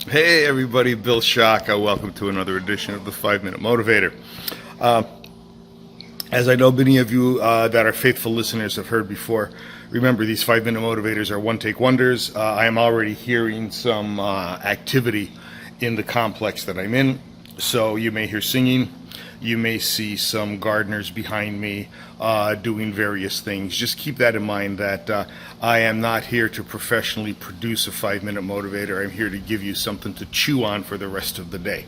Hey everybody, Bill Shaka. Welcome to another edition of the 5 Minute Motivator. Uh, as I know many of you that are faithful listeners have heard before, remember these 5 Minute Motivators are one-take wonders. I am already hearing some activity in the complex that I'm in, so you may hear singing. You may see some gardeners behind me doing various things. Just keep that in mind that I am not here to professionally produce a 5 Minute Motivator. I'm here to give you something to chew on for the rest of the day.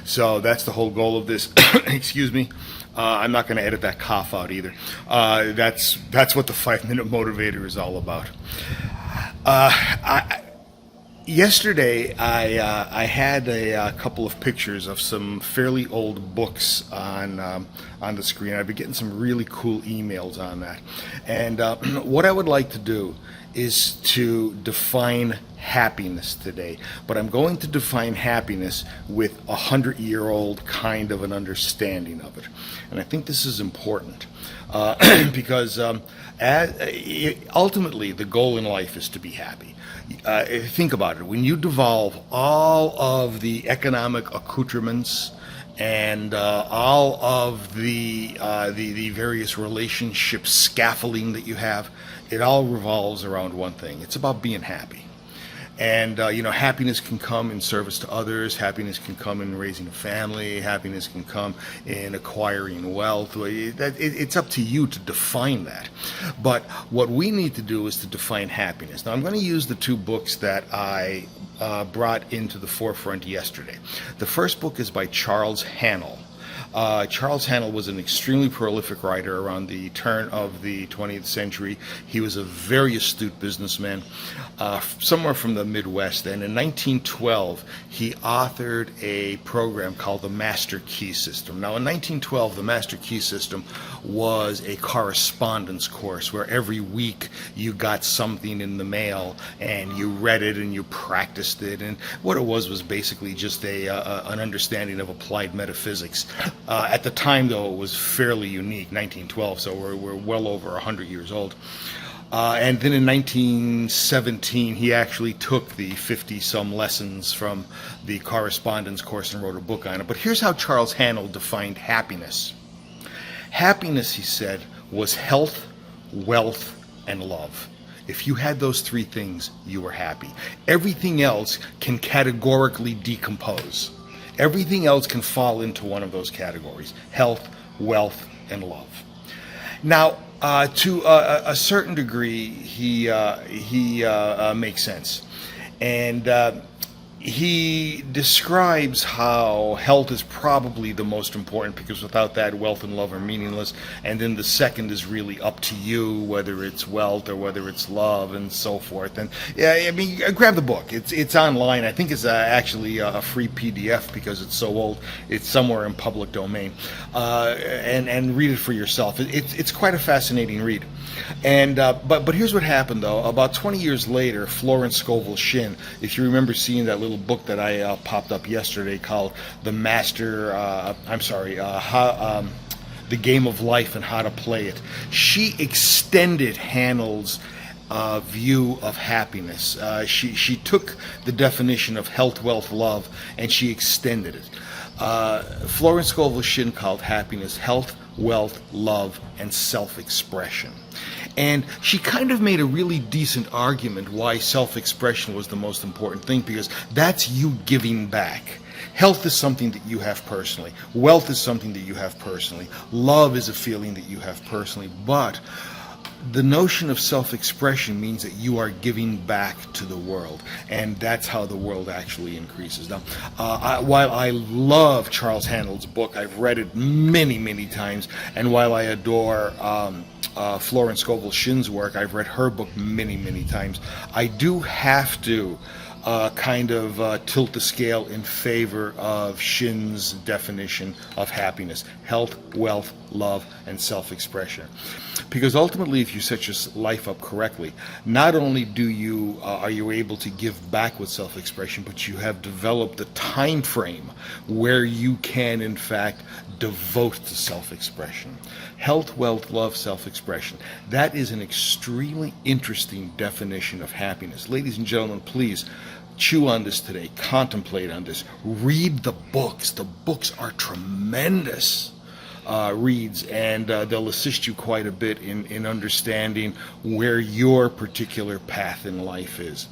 So that's the whole goal of this. Excuse me. I'm not going to edit that cough out either. That's what the 5 Minute Motivator is all about. Yesterday, I had a couple of pictures of some fairly old books on the screen. I've been getting some really cool emails on that. And what I would like to do is to define happiness today. But I'm going to define happiness with 100-year-old kind of an understanding of it. And I think this is important because ultimately the goal in life is to be happy. Think about it. When you devolve all of the economic accoutrements and all of the various relationship scaffolding that you have, it all revolves around one thing. It's about being happy. And, happiness can come in service to others. Happiness can come in raising a family. Happiness can come in acquiring wealth. It's up to you to define that. But what we need to do is to define happiness. Now, I'm going to use the two books that I brought into the forefront yesterday. The first book is by Charles Haanel. Charles Haanel was an extremely prolific writer around the turn of the 20th century. He was a very astute businessman, somewhere from the Midwest. And in 1912, he authored a program called the Master Key System. Now, in 1912, the Master Key System was a correspondence course where every week you got something in the mail and you read it and you practiced it. And what it was basically just an understanding of applied metaphysics. At the time, though, it was fairly unique, 1912, so we're well over 100 years old. And then in 1917, he actually took the 50-some lessons from the correspondence course and wrote a book on it. But here's how Charles Haanel defined happiness. Happiness, he said, was health, wealth, and love. If you had those three things, you were happy. Everything else can categorically decompose. Everything else can fall into one of those categories: health, wealth, and love. Now, to a certain degree, he makes sense. And he describes how health is probably the most important, because without that, wealth and love are meaningless. And then the second is really up to you, whether it's wealth or whether it's love, and so forth. And yeah, I mean, grab the book. It's online. I think it's actually a free PDF because it's so old. It's somewhere in public domain, and read it for yourself. It's quite a fascinating read. And but here's what happened, though. About 20 years later, Florence Scovel Shinn, if you remember seeing that little book that I popped up yesterday called The Game of Life and How to Play It, she extended Haanel's view of happiness. She took the definition of health, wealth, love, and she extended it. Florence Scovel Shinn called happiness health, wealth, love, and self-expression. And she kind of made a really decent argument why self-expression was the most important thing, because that's you giving back. Health is something that you have personally. Wealth is something that you have personally. Love is a feeling that you have personally. But the notion of self-expression means that you are giving back to the world, and that's how the world actually increases. Now, while I love Charles Haanel's book, I've read it many, many times, and while I adore Florence Scovel Shinn's work, I've read her book many, many times, I do have to tilt the scale in favor of Shinn's definition of happiness: health, wealth, love, and self-expression. Because ultimately, if you set your life up correctly, not only are you able to give back with self-expression, but you have developed the time frame where you can, in fact, devote to self-expression. Health, wealth, love, self-expression. That is an extremely interesting definition of happiness. Ladies and gentlemen, please chew on this today, contemplate on this, read the books. The books are tremendous reads, and they'll assist you quite a bit in understanding where your particular path in life is.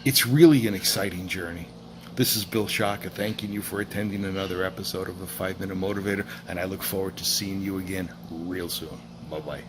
It's really an exciting journey. This is Bill Shaka thanking you for attending another episode of the 5 Minute Motivator, and I look forward to seeing you again real soon. Bye-bye.